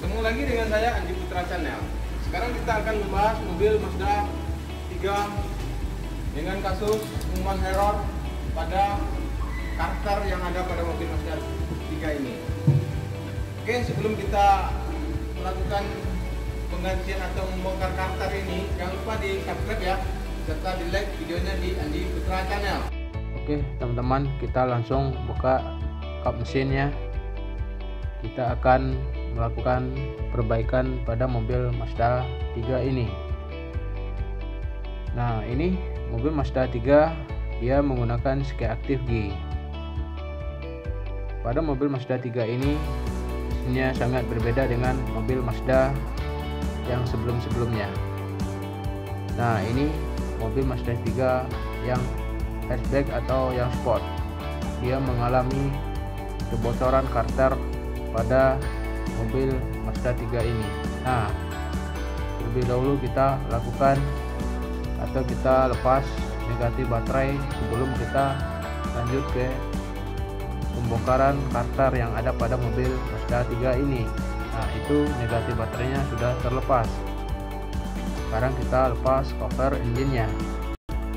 Ketemu lagi dengan saya Andi Putra Channel. Sekarang kita akan membahas mobil Mazda 3 dengan kasus human error pada karakter yang ada pada mobil Mazda 3 ini. Oke, sebelum kita melakukan penggantian atau membongkar karakter ini, jangan lupa di subscribe ya, serta di like videonya di Andi Putra Channel. Oke teman-teman, kita langsung buka kap mesinnya. Kita akan melakukan perbaikan pada mobil Mazda 3 ini. Nah, ini mobil Mazda 3 dia menggunakan ski aktif G. Pada mobil Mazda 3 ini mesinnya sangat berbeda dengan mobil Mazda yang sebelum-sebelumnya. Nah, ini mobil Mazda 3 yang hatchback atau yang sport. Dia mengalami kebocoran karter pada mobil Mazda 3 ini. Nah, terlebih dahulu kita lakukan atau kita lepas negatif baterai sebelum kita lanjut ke pembongkaran karter yang ada pada mobil Mazda 3 ini. Nah, itu negatif baterainya sudah terlepas. Sekarang kita lepas cover engine-nya.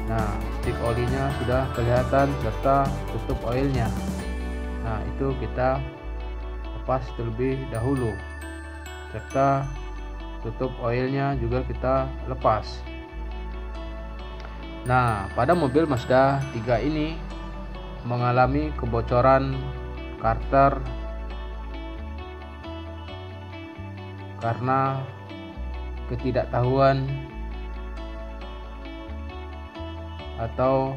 Nah, stick olinya sudah kelihatan serta tutup oilnya. Nah, itu kita lepas terlebih dahulu, serta tutup oilnya juga kita lepas. Nah, pada mobil Mazda 3 ini mengalami kebocoran karter karena ketidaktahuan atau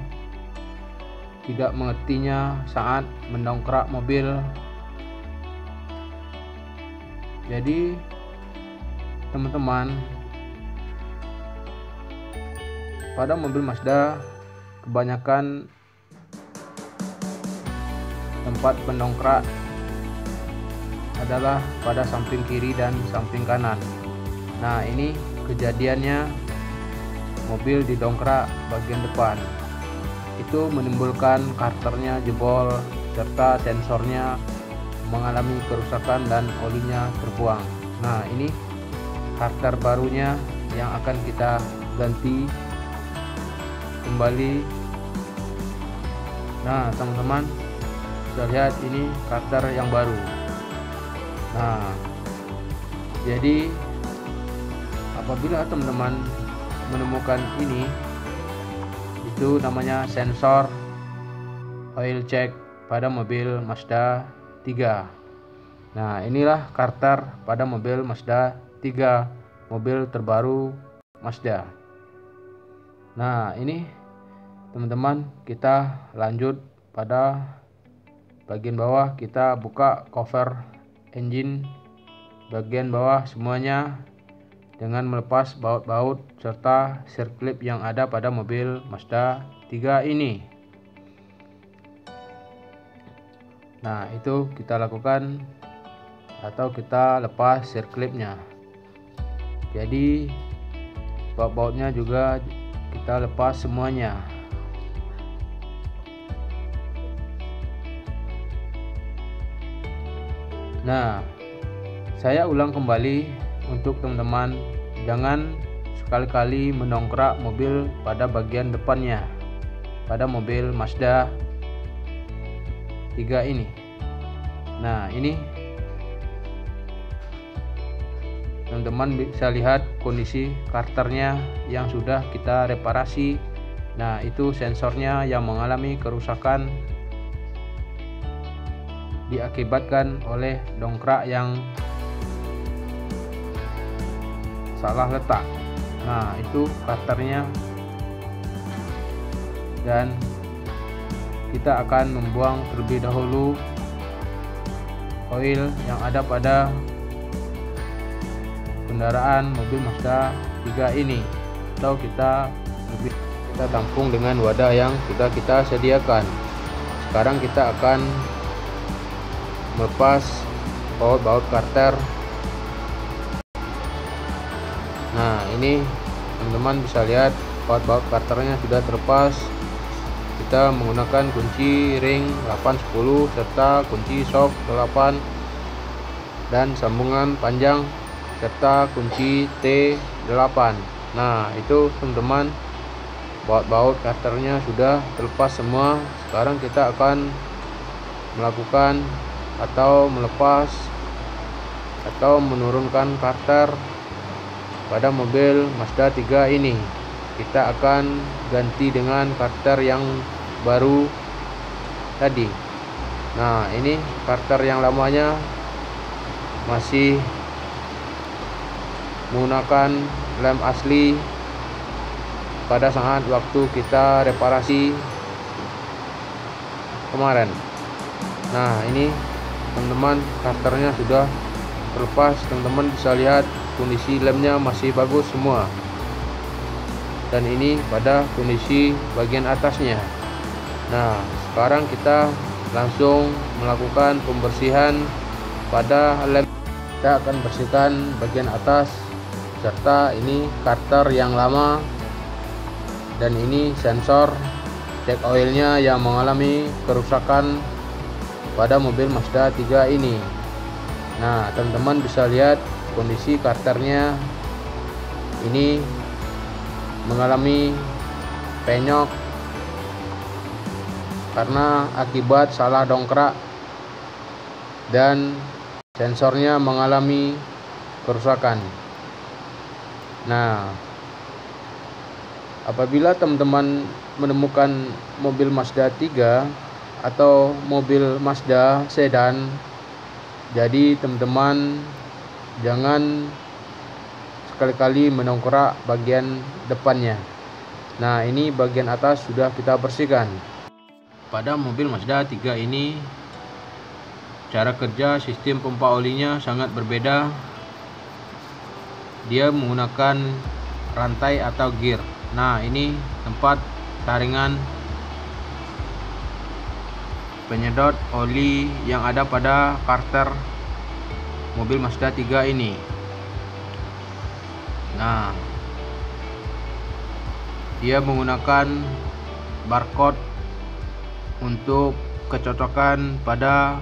tidak mengertinya saat mendongkrak mobil. Jadi teman-teman, pada mobil Mazda kebanyakan tempat pendongkrak adalah pada samping kiri dan samping kanan. Nah, ini kejadiannya mobil didongkrak bagian depan. Itu menimbulkan karternya jebol serta sensornya mengalami kerusakan dan olinya terbuang. Nah, ini karter barunya yang akan kita ganti kembali. Nah, teman-teman bisa lihat ini karter yang baru. Nah, jadi apabila teman-teman menemukan ini, itu namanya sensor oil check pada mobil Mazda 3. Nah, inilah karter pada mobil Mazda 3, mobil terbaru Mazda. Nah, ini teman-teman, kita lanjut pada bagian bawah. Kita buka cover engine bagian bawah semuanya dengan melepas baut-baut serta sirklip yang ada pada mobil Mazda 3 ini. Nah, itu kita lakukan atau kita lepas sirklipnya. Jadi baut-bautnya juga kita lepas semuanya. Nah, saya ulang kembali untuk teman-teman, jangan sekali-kali mendongkrak mobil pada bagian depannya pada mobil Mazda 3 ini. Nah, ini teman-teman bisa lihat kondisi karternya yang sudah kita reparasi. Nah, itu sensornya yang mengalami kerusakan diakibatkan oleh dongkrak yang salah letak. Nah, itu karternya, dan kita akan membuang terlebih dahulu oil yang ada pada kendaraan mobil Mazda 3 ini, atau kita tampung dengan wadah yang sudah kita sediakan. Sekarang kita akan melepas baut-baut karter. Nah, ini teman-teman bisa lihat baut-baut karternya sudah terlepas. Kita menggunakan kunci ring 810 serta kunci shock 8. dan sambungan panjang serta kunci T8. Nah, itu teman-teman, baut-baut karternya sudah terlepas semua. Sekarang kita akan melakukan atau melepas atau menurunkan karter pada mobil Mazda 3 ini. Kita akan ganti dengan karter yang baru tadi. Nah, ini karter yang lamanya masih menggunakan lem asli pada saat waktu kita reparasi kemarin. Nah, ini teman-teman, karternya sudah terlepas. Teman-teman bisa lihat kondisi lemnya masih bagus semua, dan ini pada kondisi bagian atasnya. Nah, sekarang kita langsung melakukan pembersihan pada lem. Kita akan bersihkan bagian atas serta ini karter yang lama, dan ini sensor check oilnya yang mengalami kerusakan pada mobil Mazda 3 ini. Nah, teman-teman bisa lihat kondisi karternya ini mengalami penyok karena akibat salah dongkrak, dan sensornya mengalami kerusakan. Nah, apabila teman-teman menemukan mobil Mazda 3 atau mobil Mazda sedan, jadi teman-teman jangan sekali-kali mendongkrak bagian depannya. Nah, ini bagian atas sudah kita bersihkan. Pada mobil Mazda 3 ini, cara kerja sistem pompa olinya sangat berbeda. Dia menggunakan rantai atau gear. Nah, ini tempat taringan penyedot oli yang ada pada karter mobil Mazda 3 ini. Nah, dia menggunakan barcode untuk kecocokan pada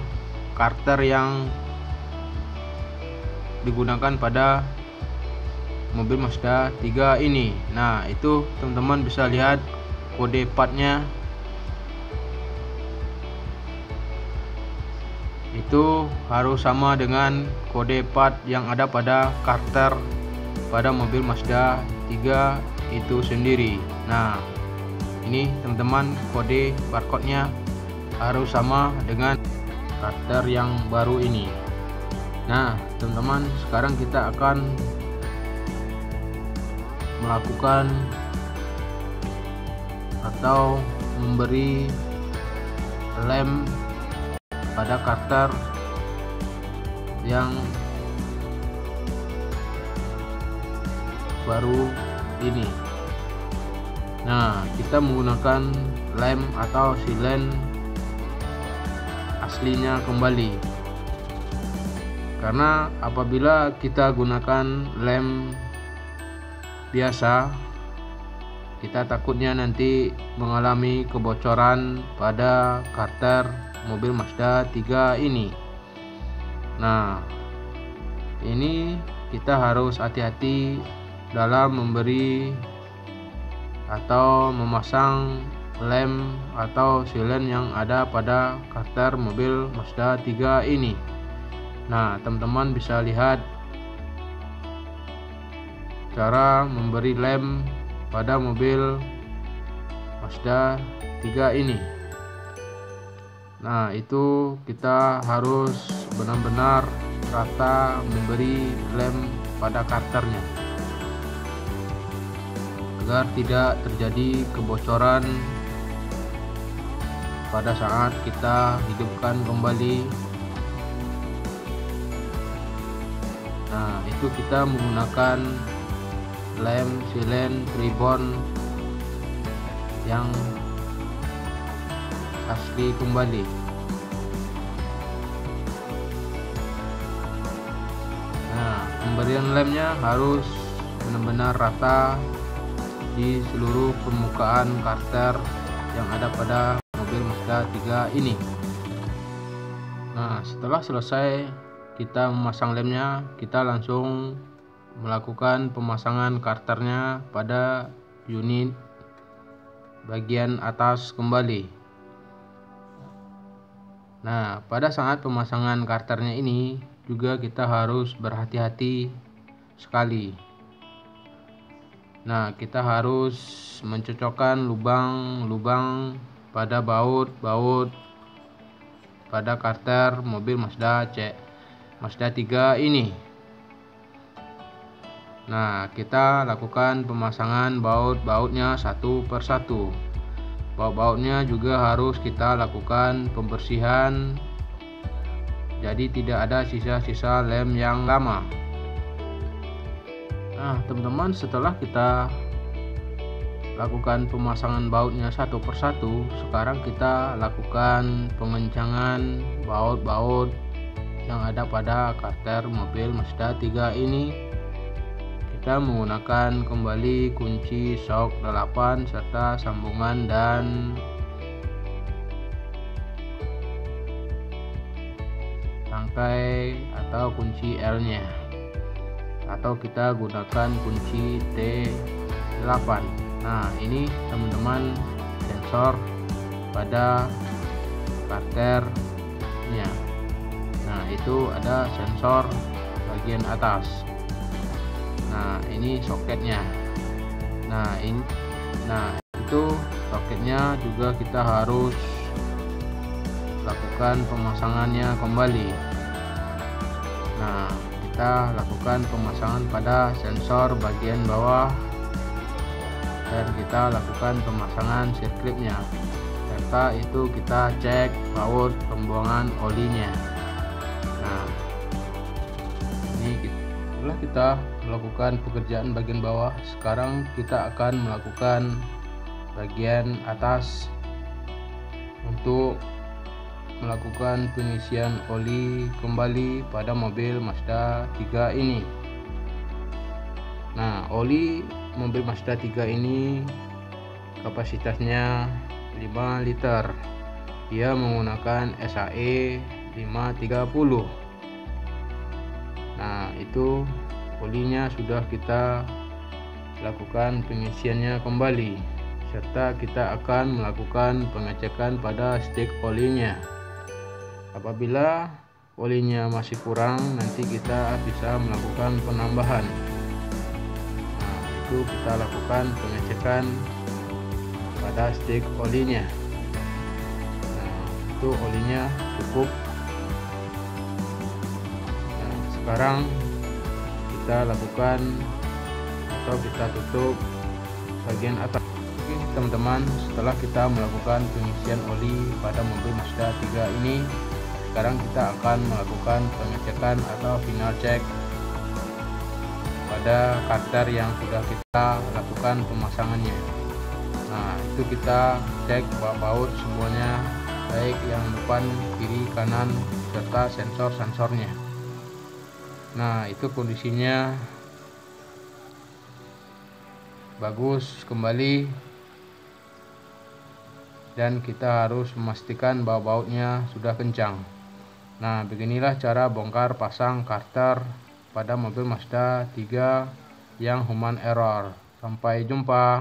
karter yang digunakan pada mobil Mazda 3 ini. Nah, itu teman-teman bisa lihat kode partnya itu harus sama dengan kode part yang ada pada karter pada mobil Mazda 3 itu sendiri. Nah, ini teman-teman, kode barcode-nya harus sama dengan karter yang baru ini. Nah, teman-teman, sekarang kita akan melakukan atau memberi lem pada karter yang baru ini. Nah, kita menggunakan lem atau silen aslinya kembali, karena apabila kita gunakan lem biasa, kita takutnya nanti mengalami kebocoran pada karter mobil Mazda 3 ini. Nah, ini kita harus hati-hati dalam memberi atau memasang lem atau silen yang ada pada karter mobil Mazda 3 ini. Nah, teman-teman bisa lihat cara memberi lem pada mobil Mazda 3 ini. Nah, itu kita harus benar-benar rata memberi lem pada karternya agar tidak terjadi kebocoran pada saat kita hidupkan kembali. Nah, itu kita menggunakan lem silen Tribon yang asli kembali. Nah, pemberian lemnya harus benar-benar rata di seluruh permukaan karter yang ada pada mobil Mazda 3 ini. Nah, setelah selesai kita memasang lemnya, kita langsung melakukan pemasangan karternya pada unit bagian atas kembali. Nah, pada saat pemasangan karternya ini juga kita harus berhati-hati sekali. Nah, kita harus mencocokkan lubang-lubang pada baut-baut pada karter mobil Mazda 3 ini. Nah, kita lakukan pemasangan baut-bautnya satu persatu. Baut-bautnya juga harus kita lakukan pembersihan, jadi tidak ada sisa-sisa lem yang lama. Nah, teman-teman, setelah kita lakukan pemasangan bautnya satu persatu, sekarang kita lakukan pengencangan baut-baut yang ada pada karter mobil Mazda 3 ini. Kita menggunakan kembali kunci shock 8 serta sambungan dan tangkai atau kunci L-nya, atau kita gunakan kunci T8. Nah, ini teman-teman sensor pada karternya. Nah, itu ada sensor bagian atas. Nah, ini soketnya. Nah, itu soketnya juga kita harus lakukan pemasangannya kembali. Nah, kita lakukan pemasangan pada sensor bagian bawah dan kita lakukan pemasangan sirklipnya, serta itu kita cek baut pembuangan olinya. Nah, ini setelah kita melakukan pekerjaan bagian bawah, sekarang kita akan melakukan bagian atas untuk melakukan pengisian oli kembali pada mobil Mazda 3 ini. Nah, oli mobil Mazda 3 ini kapasitasnya 5 liter. Dia menggunakan SAE 530. Nah, itu olinya sudah kita lakukan pengisiannya kembali, serta kita akan melakukan pengecekan pada stik olinya. Apabila olinya masih kurang, nanti kita bisa melakukan penambahan. Nah, itu kita lakukan pengecekan pada stik olinya. Nah, itu olinya cukup. Nah, sekarang kita lakukan atau kita tutup bagian atas. Oke, teman-teman, setelah kita melakukan pengisian oli pada mobil Mazda 3 ini, sekarang kita akan melakukan pengecekan atau final check pada karter yang sudah kita lakukan pemasangannya. Nah, itu kita cek baut semuanya, baik yang depan, kiri, kanan, serta sensor-sensornya. Nah, itu kondisinya bagus kembali, dan kita harus memastikan bahwa bautnya sudah kencang. Nah, beginilah cara bongkar pasang karter pada mobil Mazda 3 yang human error. Sampai jumpa.